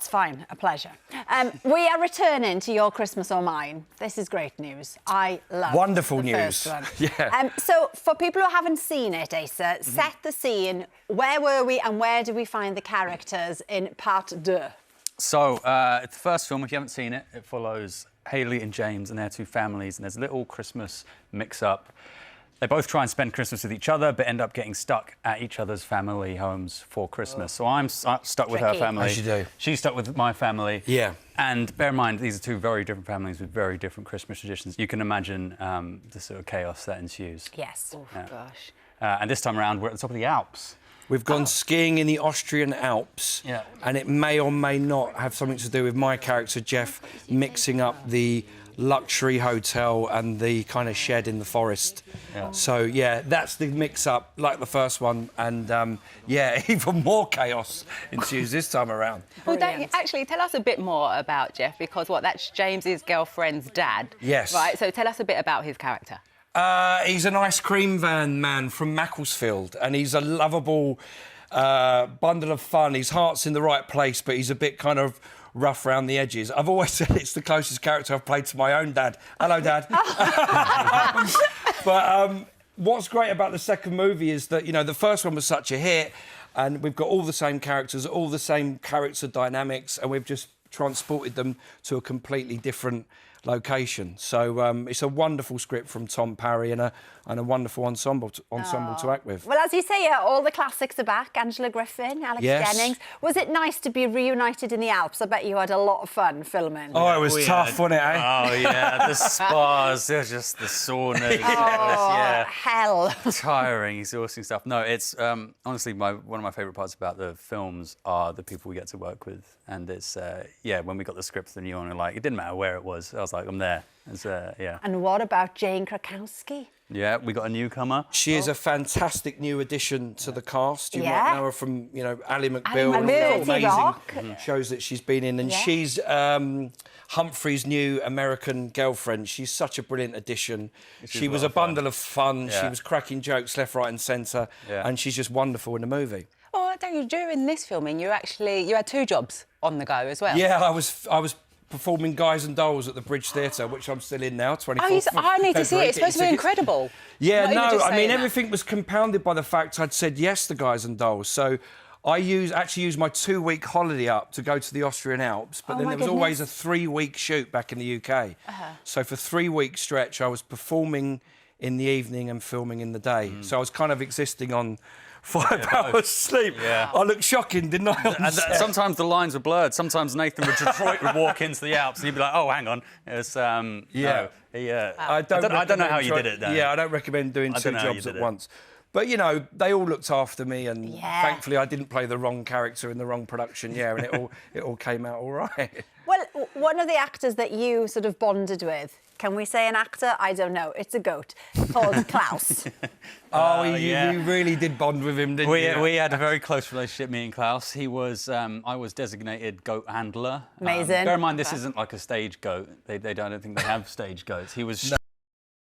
That's fine, a pleasure. We are returning to Your Christmas or Mine. This is great news. I love Wonderful the news. first one. Yeah. So, for people who haven't seen it, Asa, set the scene. Where were we and where do we find the characters in part deux? So, it's the first film. If you haven't seen it, it follows Hayley and James and their two families, and there's a little Christmas mix-up. They both try and spend Christmas with each other, but end up getting stuck at each other's family homes for Christmas. So I'm stuck with her family. As you do. She's stuck with my family. Yeah. And bear in mind, these are two very different families with very different Christmas traditions. You can imagine the sort of chaos that ensues. Yes. Oh, gosh. And this time around, we're at the top of the Alps. We've gone skiing in the Austrian Alps, Yeah. and it may or may not have something to do with my character, Jeff, mixing up the luxury hotel and the kind of shed in the forest. Yeah. So, yeah, that's the mix-up, like the first one, and, yeah, even more chaos ensues this time around. Well, don't you, actually, tell us a bit more about Jeff, because, that's James's girlfriend's dad. Yes. Right, so tell us a bit about his character. He's an ice cream van man from Macclesfield, and he's a lovable bundle of fun. His heart's in the right place, but he's a bit kind of rough around the edges. I've always said it's the closest character I've played to my own dad. Hello, Dad. But what's great about the second movie is that, the first one was such a hit, and we've got all the same characters, all the same character dynamics, and we've just transported them to a completely different location. So it's a wonderful script from Tom Parry and a wonderful ensemble to act with. Well, as you say, all the classics are back. Angela Griffin, Alex Jennings. Was it nice to be reunited in the Alps? I bet you had a lot of fun filming. Oh, it was tough, wasn't it, eh? Oh, yeah, the spas, there's just the saunas. Hell. Tiring, exhausting stuff. No, it's honestly one of my favourite parts about the films are the people we get to work with. And it's, when we got the script for the new one, it didn't matter where it was. I was like, I'm there. It's, yeah. And what about Jane Krakowski? Yeah, we got a newcomer. She is a fantastic new addition to the cast. You Yeah. might know her from, Ally McBeal. McBeal. And all the 30 Rock. shows that she's been in. And Yeah. she's Humphrey's new American girlfriend. She's such a brilliant addition. She was a bundle of fun. Yeah. She was cracking jokes left, right and centre. Yeah. And she's just wonderful in the movie. Oh, don't you, during this filming, you had two jobs on the go as well. Yeah, I was performing Guys and Dolls at the Bridge Theatre, which I'm still in now, 24th I need to see it. It's supposed to be incredible. Yeah, Not even no, just I mean, saying that. everything was compounded by the fact I'd said yes to Guys and Dolls. So I actually used my 2-week holiday up to go to the Austrian Alps, but then my there was always a goodness. 3-week shoot back in the UK. So for 3-week stretch, I was performing in the evening and filming in the day. So I was kind of existing on 5 hours sleep. Yeah. I looked shocking, didn't I? And sometimes the lines were blurred. Sometimes Nathan would Detroit would walk into the Alps and he'd be like, "Oh, hang on, it's Yeah. no, yeah." I don't know how you recommend did it, though. Yeah, I don't recommend doing I two don't know how you jobs at did it. once. But, they all looked after me, and Yeah. thankfully I didn't play the wrong character in the wrong production, and it all came out all right. Well, one of the actors that you sort of bonded with, can we say an actor? I don't know. It's a goat called Klaus. You really did bond with him, didn't you? We had a very close relationship, me and Klaus. He was, I was designated goat handler. Amazing. Bear in mind, this isn't like a stage goat. I don't think they have stage goats. He was